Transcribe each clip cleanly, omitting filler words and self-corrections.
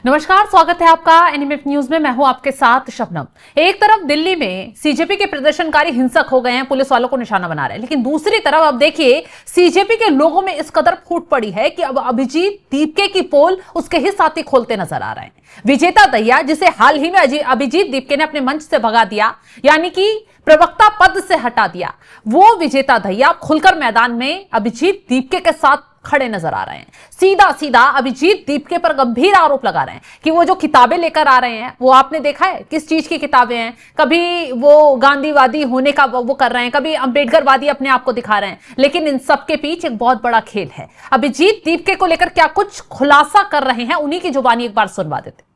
नमस्कार, स्वागत है आपका एनएमएफ न्यूज में। मैं हूं आपके साथ शबनम। एक तरफ दिल्ली में सीजेपी के प्रदर्शनकारी हिंसक हो गए हैं, पुलिस वालों को निशाना बना रहे हैं, लेकिन दूसरी तरफ अब देखिए सीजेपी के लोगों में इस कदर फूट पड़ी है कि अब अभिजीत दीपके की पोल उसके ही साथी खोलते नजर आ रहे हैं। विजेता दहिया, जिसे हाल ही में अभिजीत दीपके ने अपने मंच से भगा दिया, यानी कि प्रवक्ता पद से हटा दिया, वो विजेता दहिया खुलकर मैदान में अभिजीत दीपके के साथ खड़े नजर आ रहे हैं। सीधा सीधा अभिजीत दीपके पर गंभीर आरोप लगा रहे हैं कि वो जो किताबें लेकर आ रहे हैं, वो आपने देखा है किस चीज की किताबें हैं। कभी वो गांधीवादी होने का वो कर रहे हैं, कभी अंबेडकरवादी अपने आप को दिखा रहे हैं, लेकिन इन सब के पीछे एक बहुत बड़ा खेल है। अभिजीत दीपके को लेकर क्या कुछ खुलासा कर रहे हैं, उन्हीं की जुबानी एक बार सुनवा देते।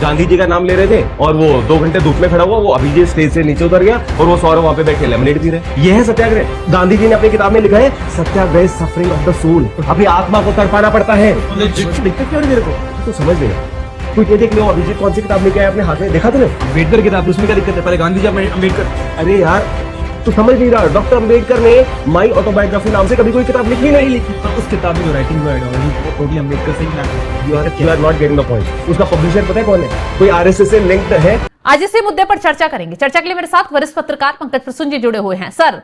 गांधी जी का नाम ले रहे थे और वो 2 घंटे धूप में खड़ा हुआ, वो अभिजीत स्टेज से नीचे उतर गया और वो सौरभ वहां पे बैठ के लेमनेड पी रहे। ये है सत्याग्रह। गांधी जी ने अपनी किताब में लिखा है सत्याग्रह सफरिंग ऑफ द सोल। अपनी आत्मा को तड़पाना पड़ता है। लिखते क्यों नहीं मेरे को? तो समझ गया। कोई ये देख लो अभिजीत कौन सी किताब लेके आया अपने हाथ में, देखा तूने? अम्बेडकर किताब, उसमें क्या दिक्कत है? पहले गांधी जी अम्बेडकर। अरे यार तू समझ नहीं रहा, डॉक्टर अम्बेडकर ने माई ऑटोबायोग्राफी नाम से कभी कोई किताब लिखी नहीं लिखी। उस किताब में राइटिंग टोटली अम्बेडकर से ही you are not getting the point. उसका पब्लिशर पता है कौन है? कोई आरएसएस से लिंक्ड है। आज इसी मुद्दे पर चर्चा करेंगे। चर्चा के लिए मेरे साथ वरिष्ठ पत्रकार पंकज प्रसून जी जुड़े हुए हैं। सर,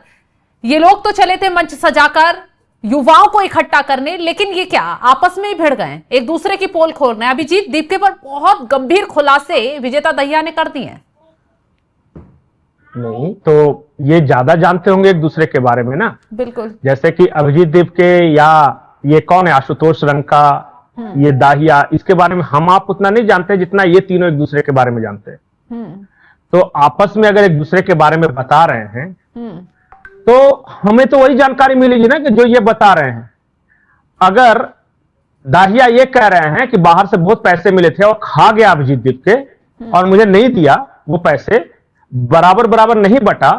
ये लोग तो चले थे मंच सजाकर युवाओं को इकट्ठा करने, लेकिन ये क्या आपस में ही भिड़ गए, एक दूसरे की पोल खोल रहे हैं। अभिजीत दीपके पर बहुत गंभीर खुलासे विजेता दहिया ने कर दिए हैं। नहीं तो ये ज्यादा जानते होंगे एक दूसरे के बारे में ना। बिल्कुल। जैसे कि अभिजीत दीपके या ये कौन है आशुतोष रंका, ये दाहिया, इसके बारे में हम आप उतना नहीं जानते जितना ये तीनों एक दूसरे के बारे में जानते हैं। तो आपस में अगर एक दूसरे के बारे में बता रहे हैं तो हमें तो वही जानकारी मिलेगी ना कि जो ये बता रहे हैं। अगर दाहिया ये कह रहे हैं कि बाहर से बहुत पैसे मिले थे और खा गया अभिजीत दीपके और मुझे नहीं दिया, वो पैसे बराबर बराबर नहीं बटा,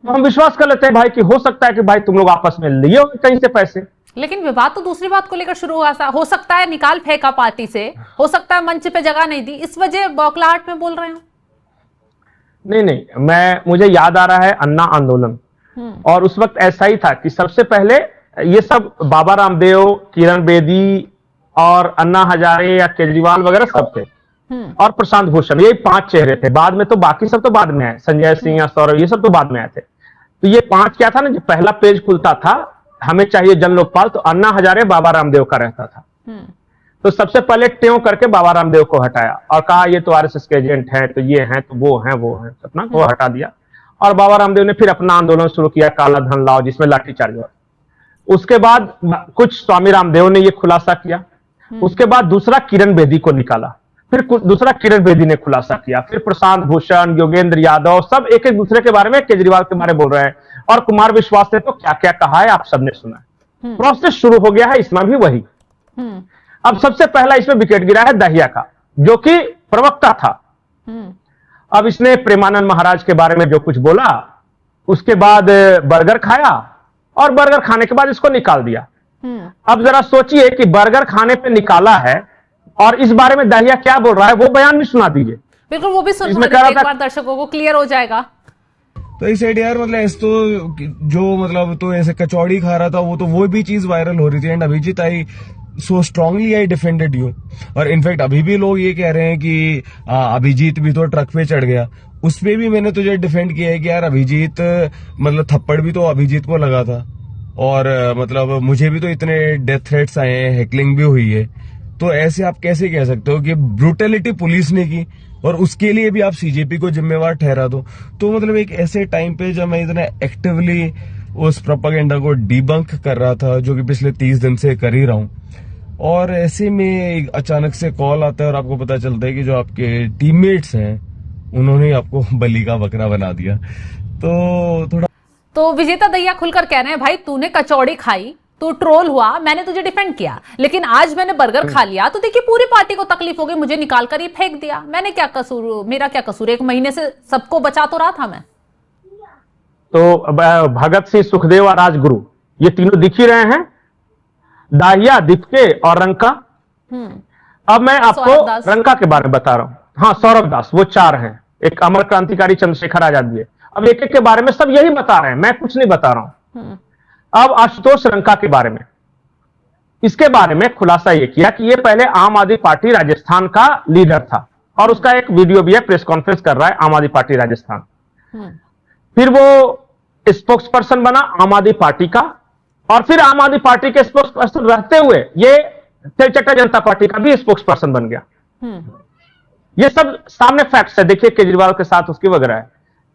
तो हम विश्वास कर लेते हैं भाई कि हो सकता है कि भाई तुम लोग आपस में लिए हो कहीं से पैसे। लेकिन विवाद तो दूसरी बात को लेकर शुरू हुआ था। हो सकता है निकाल फेंका पार्टी से, हो सकता है मंच पे जगह नहीं दी, इस वजह बौखलाहट में बोल रहे हो। नहीं, मुझे याद आ रहा है अन्ना आंदोलन, और उस वक्त ऐसा ही था कि सबसे पहले ये सब बाबा रामदेव, किरण बेदी और अन्ना हजारे या केजरीवाल वगैरह सब थे, और प्रशांत भूषण, ये 5 चेहरे थे। बाद में तो बाकी सब तो बाद में आए, संजय सिंह या सौरभ, ये सब तो बाद में आए थे। तो ये 5 क्या था ना, जो पहला पेज खुलता था हमें चाहिए जन लोकपाल, तो अन्ना हजारे बाबा रामदेव का रहता था। तो सबसे पहले ट्यों करके बाबा रामदेव को हटाया और कहा ये तो आरएसएस के एजेंट है, तो ये हैं, तो वो हैं, अपना वो हटा दिया। और बाबा रामदेव ने फिर अपना आंदोलन शुरू किया, काला धन लाओ, जिसमें लाठीचार्ज हुआ। उसके बाद कुछ स्वामी रामदेव ने ये खुलासा किया। उसके बाद दूसरा किरण बेदी को निकाला, फिर दूसरा किरण बेदी ने खुलासा किया, फिर प्रशांत भूषण, योगेंद्र यादव, सब एक एक दूसरे के बारे में, केजरीवाल के बारे में बोल रहे हैं। और कुमार विश्वास ने तो क्या क्या कहा है आप सबने सुना है। प्रोसेस शुरू हो गया है, इसमें भी वही। अब सबसे पहला इसमें विकेट गिरा है दहिया का, जो कि प्रवक्ता था। अब इसने प्रेमानंद महाराज के बारे में जो कुछ बोला, उसके बाद बर्गर खाया और बर्गर खाने के बाद इसको निकाल दिया। अब जरा सोचिए कि बर्गर खाने पे निकाला है और इस बारे में दहिया क्या बोल रहा है, वो बयान भी सुना दीजिए। बिल्कुल, वो भी सुनवा देते, एक बार दर्शकों को क्लियर हो जाएगा। तो इस साइड यार मतलब ऐसे तो जो मतलब तो ऐसे कचौड़ी खा रहा था वो भी चीज वायरल हो रही थी। And Abhijit I so strongly I defended you. और इनफैक्ट अभी भी लोग ये कह रहे हैं कि अभिजीत भी तो ट्रक पे चढ़ गया। उसपे भी मैंने तुझे डिफेंड किया है कि यार अभिजीत मतलब थप्पड़ भी तो अभिजीत को लगा था, और मतलब मुझे भी तो इतने डेथ थ्रेट्स आए हैं, हैकलिंग भी हुई है। तो ऐसे आप कैसे कह सकते हो कि ब्रूटलिटी पुलिस ने की और उसके लिए भी आप सीजेपी को जिम्मेवार ठहरा दो? तो मतलब एक ऐसे टाइम पे जब मैं इतना एक्टिवली उस प्रोपेगेंडा को डिबंक कर रहा था, जो कि पिछले 30 दिन से कर ही रहा हूं, और ऐसे में अचानक से कॉल आता है और आपको पता चलता है कि जो आपके टीममेट्स हैं उन्होंने आपको बलि का बकरा बना दिया। तो थोड़ा तो विजेता दहिया खुलकर कह रहे हैं, भाई तूने कचौड़ी खाई, तू ट्रोल हुआ, मैंने तुझे डिफेंड किया, लेकिन आज मैंने बर्गर खा लिया तो देखिए पूरी पार्टी को तकलीफ हो गई, मुझे निकाल कर ये फेंक दिया। मैंने क्या कसूर, मेरा क्या कसूर? 1 महीने से सबको बचा तो रहा था मैं। तो भगत सिंह, सुखदेव और राजगुरु, ये तीनों दिख ही रहे हैं, दाहिया, दीपके और रंका। अब मैं आपको रंका के बारे में बता रहा हूं। हाँ, सौरभ दास, वो 4 हैं, एक अमर क्रांतिकारी चंद्रशेखर आजाद जी। अब एक एक के बारे में सब यही बता रहे हैं, मैं कुछ नहीं बता रहा हूं। अब आशुतोष रंका के बारे में, इसके बारे में खुलासा यह किया कि यह पहले आम आदमी पार्टी राजस्थान का लीडर था, और उसका एक वीडियो भी है, प्रेस कॉन्फ्रेंस कर रहा है आम आदमी पार्टी राजस्थान। फिर वो स्पोक्स पर्सन बना आम आदमी पार्टी का, और फिर आम आदमी पार्टी के स्पोक्स पर्सन रहते हुए ये तेलचट्टा जनता पार्टी का भी स्पोक्स पर्सन बन गया। ये सब सामने फैक्ट्स है, देखिए केजरीवाल के साथ उसकी वगैरह है।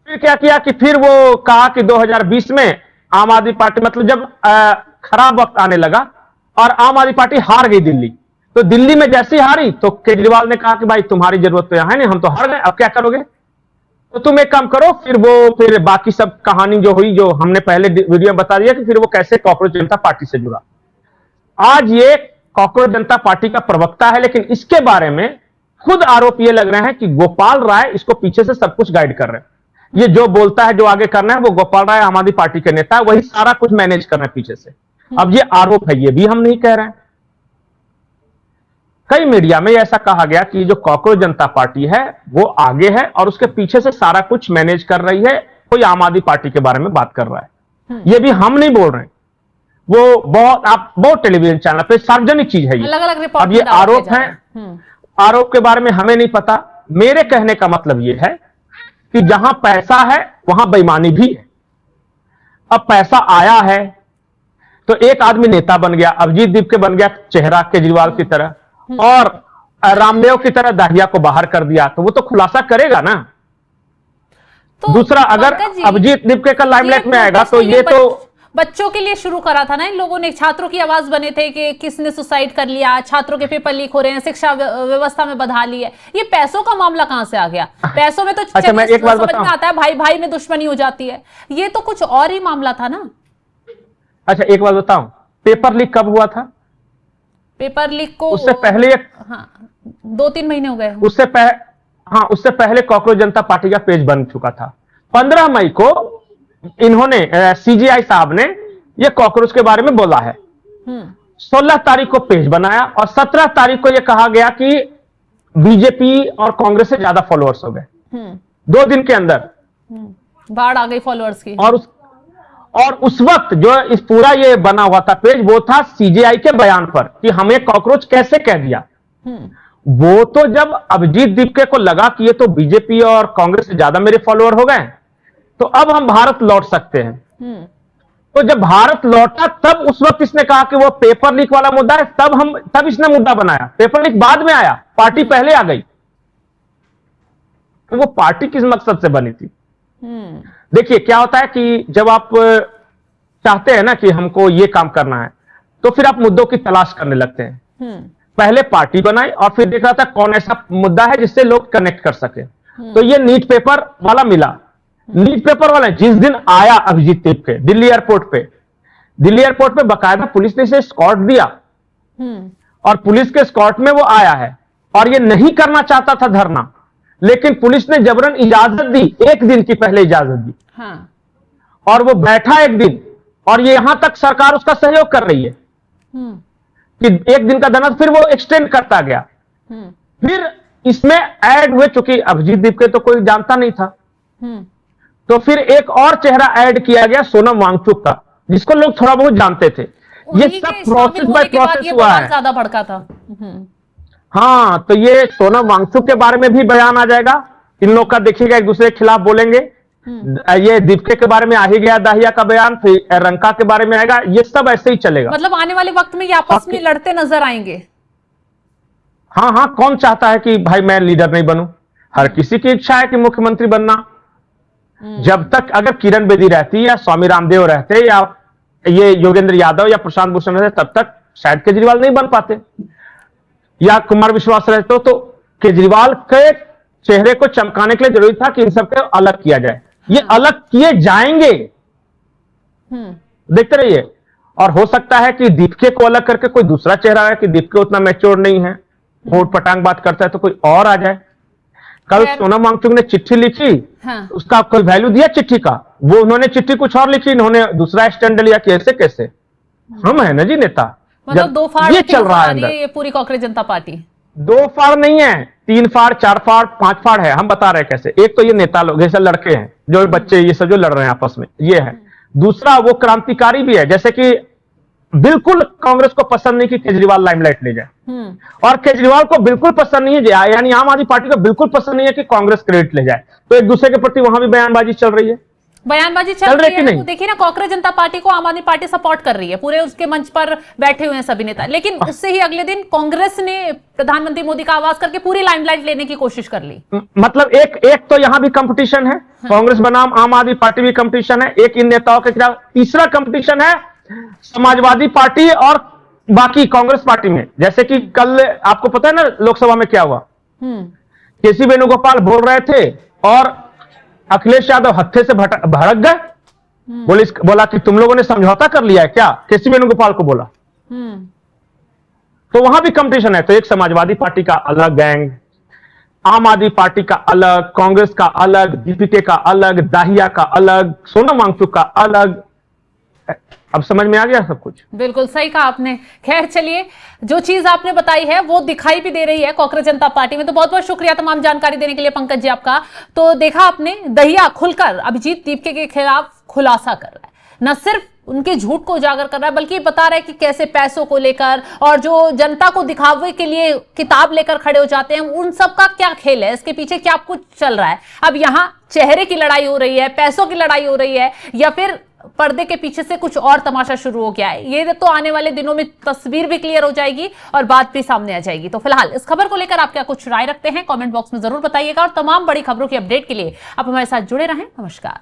फिर क्या किया कि फिर वो कहा कि 2020 में आम आदमी पार्टी, मतलब जब खराब वक्त आने लगा और आम आदमी पार्टी हार गई दिल्ली, तो दिल्ली में जैसी हारी तो केजरीवाल ने कहा कि भाई तुम्हारी जरूरत तो यहां है नहीं, हम तो हार गए, अब क्या करोगे, तो तुम एक काम करो। फिर बाकी सब कहानी जो हुई, जो हमने पहले वीडियो में बता दिया कि फिर वो कैसे कॉकरोच जनता पार्टी से जुड़ा। आज ये कॉकरोच जनता पार्टी का प्रवक्ता है, लेकिन इसके बारे में खुद आरोप ये लग रहे हैं कि गोपाल राय इसको पीछे से सब कुछ गाइड कर रहे हैं। ये जो बोलता है, जो आगे करना है, वो गोपाल राय आम आदमी पार्टी के नेता है, वही सारा कुछ मैनेज कर रहे हैं पीछे से। अब ये आरोप है, ये भी हम नहीं कह रहे हैं। कई मीडिया में ऐसा कहा गया कि जो कॉकरोच जनता पार्टी है वो आगे है और उसके पीछे से सारा कुछ मैनेज कर रही है, कोई आम आदमी पार्टी के बारे में बात कर रहा है। ये भी हम नहीं बोल रहे हैं, वो बहुत टेलीविजन चैनल पे सार्वजनिक चीज है ये। अलग-अलग रिपोर्ट अब ये आरोप है, आरोप के बारे में हमें नहीं पता। मेरे कहने का मतलब यह है कि जहां पैसा है वहां बेईमानी भी है। अब पैसा आया है तो एक आदमी नेता बन गया, अभिजीत दीपके बन गया चेहरा केजरीवाल की तरह, और रामदेव की तरह दाहिया को बाहर कर दिया, तो वो तो खुलासा करेगा ना। तो दूसरा, अगर पंकज जी, अभिजीत दीपके का लाइमलाइट में आएगा तो ये तो बच्चों के लिए शुरू करा था ना इन लोगों ने, छात्रों की आवाज बने थे कि किसने सुसाइड कर लिया, छात्रों के पेपर लीक हो रहे हैं, शिक्षा व्यवस्था में बदहाली है। ये पैसों का मामला कहां से आ गया? पैसों में तो अच्छा, मैं एक बात समझ बताऊं, में आता है, भाई भाई में दुश्मनी हो जाती है, ये तो कुछ और ही मामला था ना। अच्छा, एक बात बताऊं, पेपर लीक कब हुआ था? पेपर लीक को उससे पहले, हाँ 2-3 महीने हो गए। उससे पहले कॉकरोच जनता पार्टी का पेज बन चुका था। 15 मई को इन्होंने सीजीआई साहब ने ये कॉकरोच के बारे में बोला है। 16 तारीख को पेज बनाया और 17 तारीख को यह कहा गया कि बीजेपी और कांग्रेस से ज्यादा फॉलोअर्स हो गए 2 दिन के अंदर, बाढ़ आ गई फॉलोअर्स की। और उस वक्त जो इस पूरा ये बना हुआ था पेज, वो था सीजीआई के बयान पर कि हमें कॉकरोच कैसे कह दिया। वो तो जब अभिजीत दीपके को लगा कि ये तो बीजेपी और कांग्रेस से ज्यादा मेरे फॉलोअर हो गए, तो अब हम भारत लौट सकते हैं। तो जब भारत लौटा तब उस वक्त इसने कहा कि वो पेपर लीक वाला मुद्दा है, तब इसने मुद्दा बनाया। पेपर लीक बाद में आया, पार्टी पहले आ गई। तो वो पार्टी किस मकसद से बनी थी? देखिए क्या होता है कि जब आप चाहते हैं ना कि हमको ये काम करना है, तो फिर आप मुद्दों की तलाश करने लगते हैं। पहले पार्टी बनाई और फिर देखा था कौन ऐसा मुद्दा है जिससे लोग कनेक्ट कर सके। तो ये नीट पेपर वाला मिला। नीट पेपर वाला जिस दिन आया अभिजीत दीपके दिल्ली एयरपोर्ट पे बकायदा पुलिस ने इसे एस्कॉर्ट दिया और पुलिस के एस्कॉर्ट में वो आया है, और ये नहीं करना चाहता था धरना, लेकिन पुलिस ने जबरन इजाजत दी, 1 दिन की पहले इजाजत दी। और वो बैठा 1 दिन, और ये यहां तक सरकार उसका सहयोग कर रही है कि 1 दिन का धरना, फिर वो एक्सटेंड करता गया। फिर इसमें ऐड हुए, चूंकि अभिजीत दीपके तो कोई जानता नहीं था, तो फिर एक और चेहरा ऐड किया गया सोनम वांगचुक का, जिसको लोग थोड़ा बहुत जानते थे। ये सब प्रोसेस बाय प्रोसेस हुआ है। ज्यादा भड़का था। हाँ, तो ये सोनम वांगचुक के बारे में भी बयान आ जाएगा। इन लोग का देखिएगा, एक दूसरे के खिलाफ बोलेंगे। ये दीपके के बारे में आ ही गया दाहिया का बयान, फिर रंका के बारे में आएगा। ये सब ऐसे ही चलेगा। मतलब आने वाले वक्त में ये आपस में लड़ते नजर आएंगे। हाँ, कौन चाहता है कि भाई मैं लीडर नहीं बनूं? हर किसी की इच्छा है कि मुख्यमंत्री बनना। जब तक अगर किरण बेदी रहती या स्वामी रामदेव रहते या ये योगेंद्र यादव या प्रशांत भूषण रहते, तब तक शायद केजरीवाल नहीं बन पाते, या कुमार विश्वास रहते। तो केजरीवाल के चेहरे को चमकाने के लिए जरूरी था कि इन सबको अलग किया जाए। ये अलग किए जाएंगे, देखते रहिए। और हो सकता है कि दीपके को अलग करके कोई दूसरा चेहरा है कि दीपके उतना मैच्योर नहीं है, वोट पटांग बात करता है, तो कोई और आ जाए। कल सोनम वांगचुक ने चिट्ठी लिखी, उसका कोई वैल्यू दिया चिट्ठी का? वो उन्होंने चिट्ठी कुछ और लिखी, इन्होंने दूसरा स्टैंड लिया। कैसे कैसे? हम है ना जी नेता। मतलब 2 फाड़ ये चल रहा है ये पूरी कॉकरोच जनता पार्टी। 2 फाड़ नहीं है, 3 फाड़, 4 फाड़, 5 फाड़ है। हम बता रहे हैं कैसे। एक तो ये नेता लोग, जैसे लड़के हैं, जो बच्चे ये सब जो लड़ रहे हैं आपस में, ये है। दूसरा वो क्रांतिकारी भी है, जैसे कि बिल्कुल कांग्रेस को पसंद नहीं कि केजरीवाल लाइमलाइट ले जाए, और केजरीवाल को बिल्कुल पसंद नहीं है, यानी आम आदमी पार्टी को बिल्कुल पसंद नहीं है कि कांग्रेस क्रेडिट ले जाए। तो एक दूसरे के प्रति वहां भी बयानबाजी चल रही है, बयानबाजी चल रही है। वो देखिए ना, कांग्रेस जनता पार्टी को आम आदमी पार्टी सपोर्ट कर रही है, पूरे उसके मंच पर बैठे हुए हैं सभी नेता, लेकिन उससे ही अगले दिन कांग्रेस ने प्रधानमंत्री मोदी का आवाज करके पूरी लाइमलाइट लेने की कोशिश कर ली। मतलब एक तो यहां भी कंपटीशन है, कांग्रेस बनाम आम आदमी पार्टी भी कंपटीशन है, एक इन नेताओं के खिलाफ, तीसरा कंपटीशन है समाजवादी पार्टी और बाकी कांग्रेस पार्टी में। जैसे कि कल आपको पता है ना लोकसभा में क्या हुआ, केसी वेणुगोपाल बोल रहे थे और अखिलेश यादव हत्थे से भड़क गए, बोला कि तुम लोगों ने समझौता कर लिया है क्या, केसी वेणुगोपाल को बोला। तो वहां भी कंपटीशन है। तो एक समाजवादी पार्टी का अलग गैंग, आम आदमी पार्टी का अलग, कांग्रेस का अलग, डीपीके का अलग, दाहिया का अलग, सोनम वांगचुक का अलग। अब समझ में आ गया सब कुछ? बिल्कुल सही कहा आपने। खैर चलिए, जो चीज आपने बताई है वो दिखाई भी दे रही है कांग्रेस जनता पार्टी में। तो बहुत बहुत शुक्रिया तमाम जानकारी देने के लिए पंकज जी आपका। तो देखा आपने, दहिया खुलकर अभिजीत दीपके के खिलाफ खुलासा कर रहा है, न सिर्फ उनके झूठ को उजागर कर रहा है बल्कि बता रहा है कि कैसे पैसों को लेकर और जो जनता को दिखावे के लिए किताब लेकर खड़े हो जाते हैं, उन सब का क्या खेल है, इसके पीछे क्या कुछ चल रहा है। अब यहां चेहरे की लड़ाई हो रही है, पैसों की लड़ाई हो रही है, या फिर पर्दे के पीछे से कुछ और तमाशा शुरू हो गया है। ये तो आने वाले दिनों में तस्वीर भी क्लियर हो जाएगी और बात भी सामने आ जाएगी। तो फिलहाल इस खबर को लेकर आप क्या कुछ राय रखते हैं, कमेंट बॉक्स में जरूर बताइएगा, और तमाम बड़ी खबरों की अपडेट के लिए आप हमारे साथ जुड़े रहें। नमस्कार।